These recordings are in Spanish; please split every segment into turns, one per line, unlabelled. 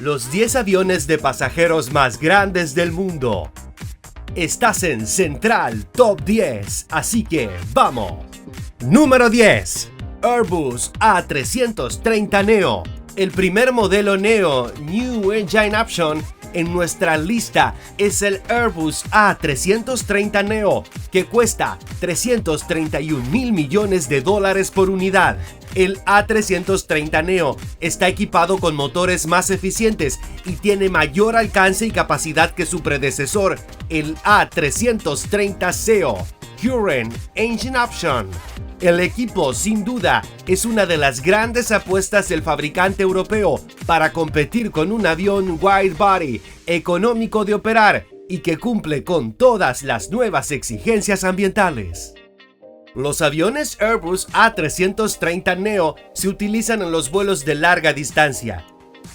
Los 10 aviones de pasajeros más grandes del mundo. Estás en Central Top 10, así que ¡vamos! Número 10. Airbus A330neo. El primer modelo Neo New Engine Option en nuestra lista es el Airbus A330neo, que cuesta $331 mil millones por unidad. El A330neo está equipado con motores más eficientes y tiene mayor alcance y capacidad que su predecesor, el A330ceo Current Engine Option. El equipo, sin duda, es una de las grandes apuestas del fabricante europeo para competir con un avión wide body económico de operar y que cumple con todas las nuevas exigencias ambientales. Los aviones Airbus A330neo se utilizan en los vuelos de larga distancia.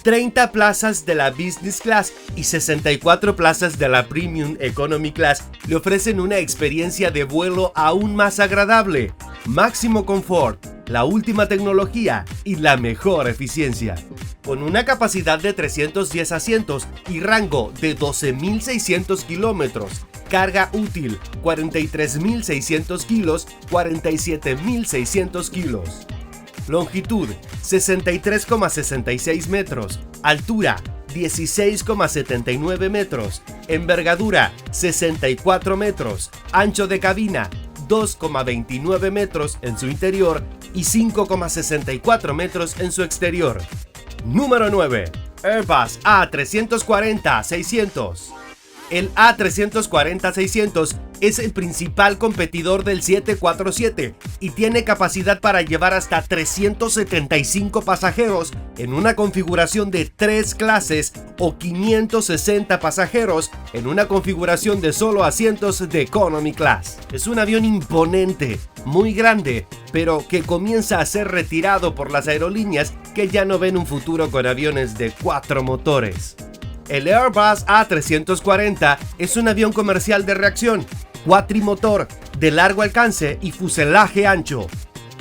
30 plazas de la Business Class y 64 plazas de la Premium Economy Class le ofrecen una experiencia de vuelo aún más agradable, máximo confort, la última tecnología y la mejor eficiencia. Con una capacidad de 310 asientos y rango de 12.600 kilómetros, carga útil 43.600 kilos, 47.600 kilos. Longitud 63,66 metros, altura 16,79 metros, envergadura 64 metros, ancho de cabina 2,29 metros en su interior y 5,64 metros en su exterior. Número 9. Airbus A340-600. El A340-600 es el principal competidor del 747 y tiene capacidad para llevar hasta 375 pasajeros en una configuración de 3 clases o 560 pasajeros en una configuración de solo asientos de Economy Class. Es un avión imponente, muy grande, pero que comienza a ser retirado por las aerolíneas que ya no ven un futuro con aviones de 4 motores. El Airbus A340 es un avión comercial de reacción, cuatrimotor, de largo alcance y fuselaje ancho.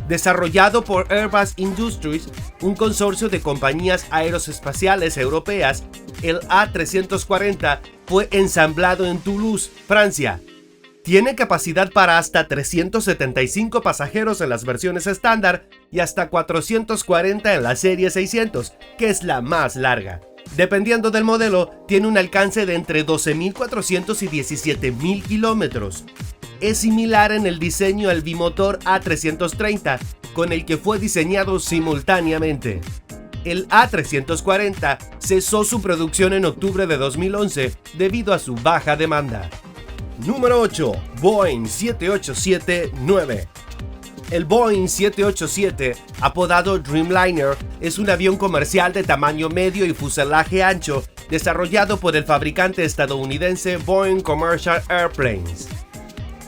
Desarrollado por Airbus Industries, un consorcio de compañías aeroespaciales europeas, el A340 fue ensamblado en Toulouse, Francia. Tiene capacidad para hasta 375 pasajeros en las versiones estándar y hasta 440 en la serie 600, que es la más larga. Dependiendo del modelo, tiene un alcance de entre 12.400 y 17.000 kilómetros. Es similar en el diseño al bimotor A330, con el que fue diseñado simultáneamente. El A340 cesó su producción en octubre de 2011 debido a su baja demanda. Número 8. Boeing 787-9. El Boeing 787, apodado Dreamliner, es un avión comercial de tamaño medio y fuselaje ancho, desarrollado por el fabricante estadounidense Boeing Commercial Airplanes.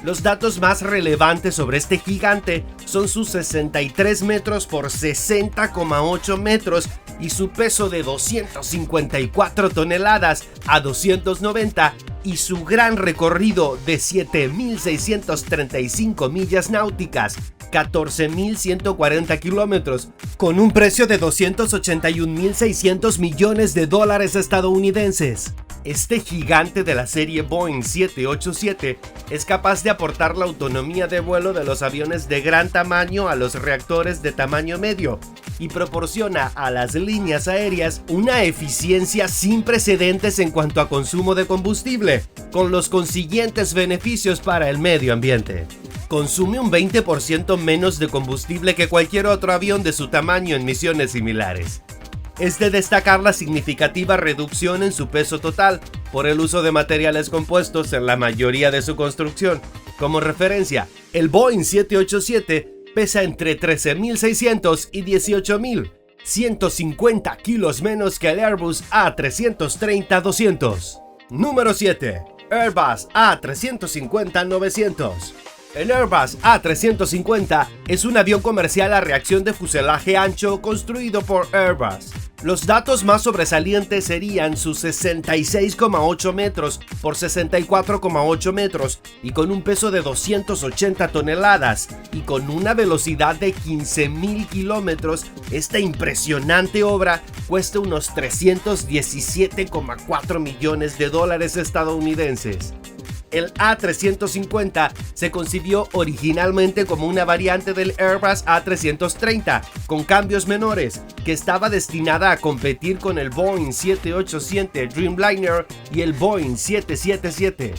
Los datos más relevantes sobre este gigante son sus 63 metros por 60,8 metros y su peso de 254 toneladas a 290 y su gran recorrido de 7.635 millas náuticas, 14.140 kilómetros, con un precio de $281.600 millones estadounidenses. Este gigante de la serie Boeing 787 es capaz de aportar la autonomía de vuelo de los aviones de gran tamaño a los reactores de tamaño medio y proporciona a las líneas aéreas una eficiencia sin precedentes en cuanto a consumo de combustible, con los consiguientes beneficios para el medio ambiente. Consume un 20% menos de combustible que cualquier otro avión de su tamaño en misiones similares. Es de destacar la significativa reducción en su peso total por el uso de materiales compuestos en la mayoría de su construcción. Como referencia, el Boeing 787 pesa entre 13.600 y 18.000, 150 kilos menos que el Airbus A330-200. Número 7. Airbus A350-900. El Airbus A350 es un avión comercial a reacción de fuselaje ancho construido por Airbus. Los datos más sobresalientes serían sus 66,8 metros por 64,8 metros y con un peso de 280 toneladas y con una velocidad de 15,000 kilómetros. Esta impresionante obra cuesta unos 317,4 millones de dólares estadounidenses. El A350 se concibió originalmente como una variante del Airbus A330 con cambios menores, que estaba destinada a competir con el Boeing 787 Dreamliner y el Boeing 777.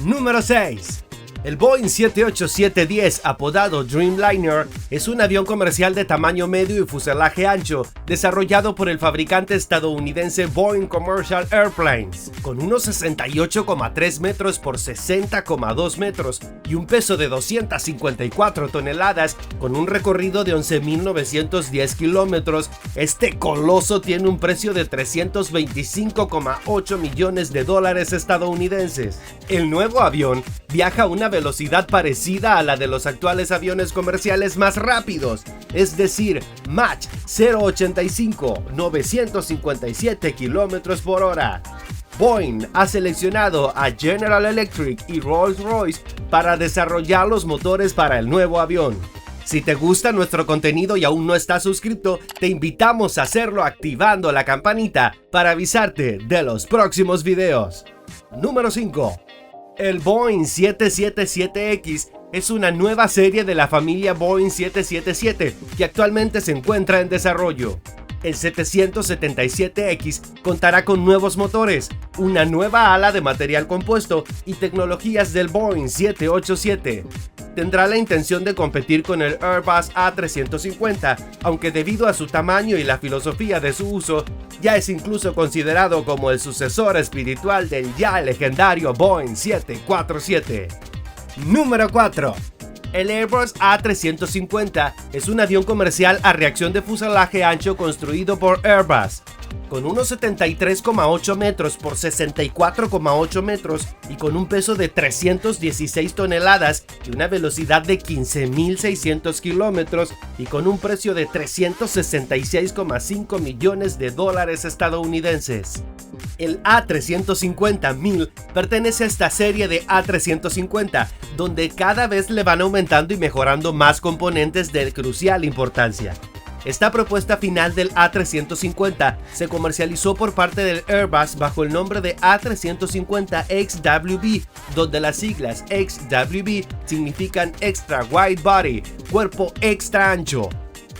Número 6. El Boeing 787-10, apodado Dreamliner, es un avión comercial de tamaño medio y fuselaje ancho, desarrollado por el fabricante estadounidense Boeing Commercial Airplanes, con unos 68,3 metros por 60,2 metros y un peso de 254 toneladas, con un recorrido de 11,910 kilómetros. Este coloso tiene un precio de 325,8 millones de dólares estadounidenses. El nuevo avión viaja a una velocidad parecida a la de los actuales aviones comerciales más rápidos, es decir, Mach 0.85, 957 kilómetros por hora. Boeing ha seleccionado a General Electric y Rolls-Royce para desarrollar los motores para el nuevo avión. Si te gusta nuestro contenido y aún no estás suscrito, te invitamos a hacerlo activando la campanita para avisarte de los próximos videos. Número 5. El Boeing 777X es una nueva serie de la familia Boeing 777 que actualmente se encuentra en desarrollo. El 777X contará con nuevos motores, una nueva ala de material compuesto y tecnologías del Boeing 787. Tendrá la intención de competir con el Airbus A350, aunque debido a su tamaño y la filosofía de su uso, ya es incluso considerado como el sucesor espiritual del ya legendario Boeing 747. Número 4. El Airbus A350 es un avión comercial a reacción de fuselaje ancho construido por Airbus, con unos 73,8 metros por 64,8 metros y con un peso de 316 toneladas y una velocidad de 15,600 kilómetros y con un precio de 366,5 millones de dólares estadounidenses. El A350-1000 pertenece a esta serie de A350, donde cada vez le van aumentando y mejorando más componentes de crucial importancia. Esta propuesta final del A350 se comercializó por parte del Airbus bajo el nombre de A350XWB, donde las siglas XWB significan Extra Wide Body, cuerpo extra ancho.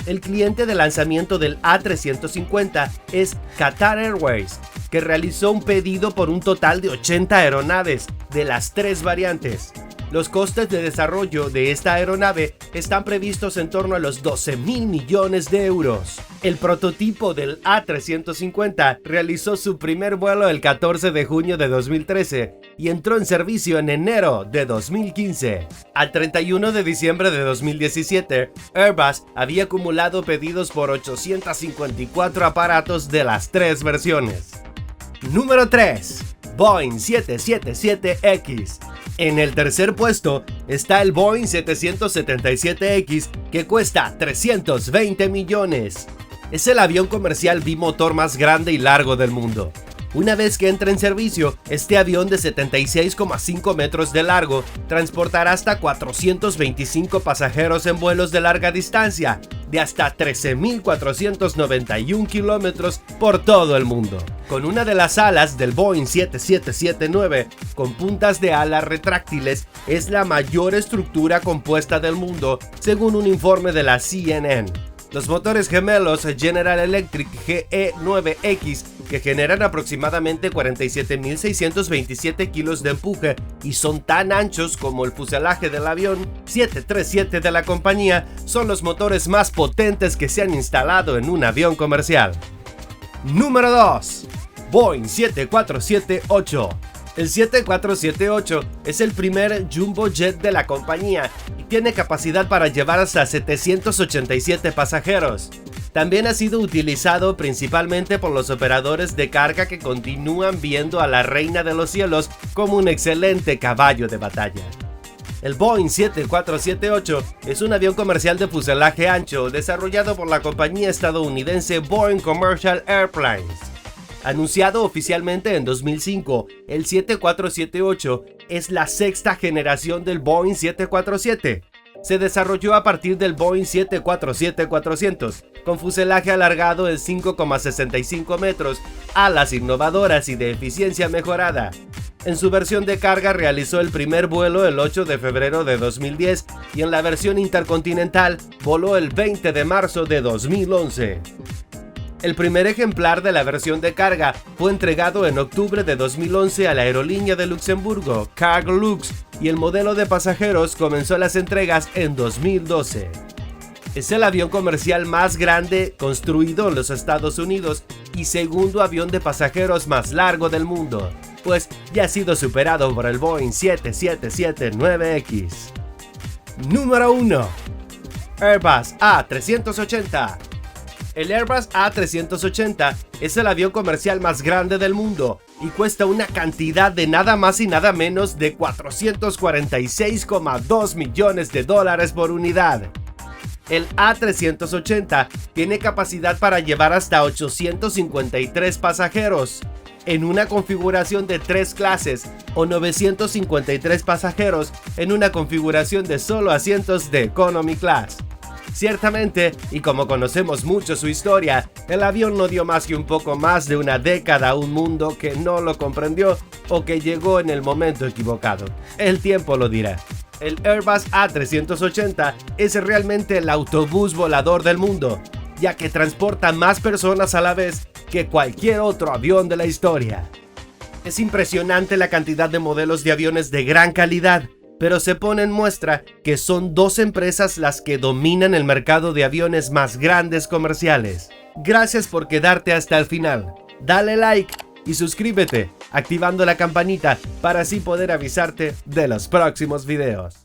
El cliente de lanzamiento del A350 es Qatar Airways, que realizó un pedido por un total de 80 aeronaves de las 3 variantes. Los costes de desarrollo de esta aeronave están previstos en torno a los 12,000 millones de euros. El prototipo del A350 realizó su primer vuelo el 14 de junio de 2013 y entró en servicio en enero de 2015. Al 31 de diciembre de 2017, Airbus había acumulado pedidos por 854 aparatos de las 3 versiones. Número 3. Boeing 777X. En el tercer puesto está el Boeing 777X, que cuesta 320 millones. Es el avión comercial bimotor más grande y largo del mundo. Una vez que entre en servicio, este avión de 76,5 metros de largo transportará hasta 425 pasajeros en vuelos de larga distancia, de hasta 13,491 kilómetros por todo el mundo. Con una de las alas del Boeing 7779 con puntas de alas retráctiles, es la mayor estructura compuesta del mundo, según un informe de la CNN. Los motores gemelos General Electric GE9X, que generan aproximadamente 47,627 kilos de empuje y son tan anchos como el fuselaje del avión 737 de la compañía, son los motores más potentes que se han instalado en un avión comercial. Número 2. Boeing 747-8. El 747-8 es el primer jumbo jet de la compañía y tiene capacidad para llevar hasta 787 pasajeros. También ha sido utilizado principalmente por los operadores de carga que continúan viendo a la reina de los cielos como un excelente caballo de batalla. El Boeing 7478 es un avión comercial de fuselaje ancho desarrollado por la compañía estadounidense Boeing Commercial Airplanes. Anunciado oficialmente en 2005, el 7478 es la sexta generación del Boeing 747. Se desarrolló a partir del Boeing 747-400, con fuselaje alargado en 5,65 metros, alas innovadoras y de eficiencia mejorada. En su versión de carga realizó el primer vuelo el 8 de febrero de 2010 y en la versión intercontinental voló el 20 de marzo de 2011. El primer ejemplar de la versión de carga fue entregado en octubre de 2011 a la aerolínea de Luxemburgo, Cargolux, y el modelo de pasajeros comenzó las entregas en 2012. Es el avión comercial más grande construido en los Estados Unidos y segundo avión de pasajeros más largo del mundo, pues ya ha sido superado por el Boeing 777-9X. Número 1. Airbus A380. El Airbus A380 es el avión comercial más grande del mundo y cuesta una cantidad de nada más y nada menos de $446,2 millones por unidad. El A380 tiene capacidad para llevar hasta 853 pasajeros en una configuración de 3 clases o 953 pasajeros en una configuración de solo asientos de Economy Class. Ciertamente, y como conocemos mucho su historia, el avión no dio más que un poco más de una década a un mundo que no lo comprendió o que llegó en el momento equivocado. El tiempo lo dirá. El Airbus A380 es realmente el autobús volador del mundo, ya que transporta más personas a la vez que cualquier otro avión de la historia. Es impresionante la cantidad de modelos de aviones de gran calidad, pero se pone en muestra que son 2 empresas las que dominan el mercado de aviones más grandes comerciales. Gracias por quedarte hasta el final. Dale like y suscríbete, activando la campanita para así poder avisarte de los próximos videos.